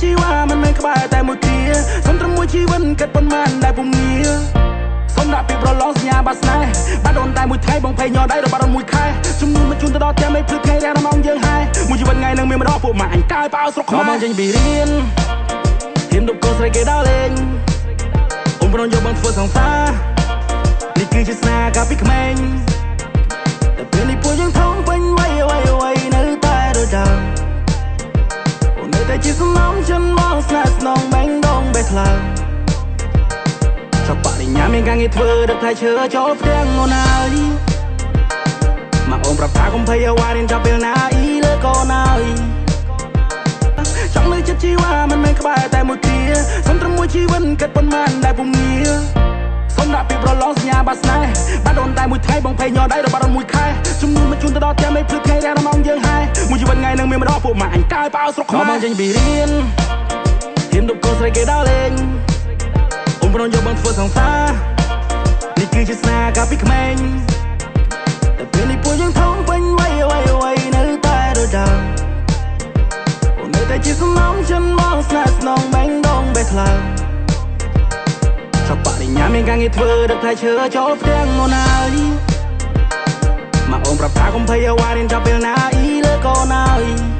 ជីវ៉ាមិនមែនក្បែរតែមួយគ្រាសុំត្រឹមមួយជីវិតគិតប៉ុន្មានដែលពុំងារសុំដាក់ពីប្រឡងសញ្ញាបាត់ស្នេហ៍បាត់អូនតែមួយថ្ងៃបងភ័យញ័រដៃរបាត់អូនមួយខែជំនួសមកជូនទៅដល់តែមិនភ្លឺថ្ងៃរាំងម៉ោងយើងហើយមួយជីវិតថ្ងៃនឹងមានម្ដងពួកម៉ាក់អញកាយប៉ៅស្រុកខ្មែរមកចេញពីរៀនហ៊ានដប់កូនស្រីគេដល់លេងអូនប្រងយកបងធ្វើសង្សារនេះគឺជាស្នេហ៍កាលពីក្មេងតែពេលនេះពួកយើងធំពេញវ័យនៅតែរដើអូននៅតែជាសំណងចិនមកស្នេហ៍ស្នងបែងដងបេះថ្លើមចប់បរិញ្ញាមានការងារធ្វើដឹកថៃឈើចូលផ្ទាំងអូនហើយមកអូនប្រាប់ថាកុំភ័យអ្វីរៀនចាប់ពេលណាអ៊ីលើកូនហើយចង់នៅចិត្តជីវ៉ាមិនមែនក្បែរតែមួយគ្រាសុំត្រឹមមួយជីវិតគិតប៉ុន្មានដែលពុំងារសុំដាក់ពីប្រឡងសញ្ញាបាត់ស្នេហ៍បាត់អូនតែមួយថ្ងៃបងភ័យញ័រដៃរបាត់អូនមួយខែជំនួសមកជូនទៅដល់តែមិនភ្លឺថ្ងៃរាំងម៉ោងយើងហើយមួយជីវិតថ្ងៃនឹងមានម្ដងពួកម៉ាក់អញកាយប៉ៅស្រុកខ្មែរមកចេញពីរៀនហ៊ានដប់កូនស្រីគេដល់លេងអូនប្រងយកបងធ្វើសង្សារនេះគឺជាស្នេហ៍កាលពីក្មេងតែពេលនេះពួកយើងធំពេញវ័យនៅតែរដើអូននៅតែជាសំណងចិនមកស្នេហ៍ស្នងបែងដងបេះថ្លើមចប់បរិញ្ញាមានការងារធ្វើដឹកថៃឈើចូលផ្ទាំងអូនហើយមកអូនប្រាប់ថាកុំភ័យអ្វីរៀនចាប់ពេលណាអ៊ីលើកូនហើយ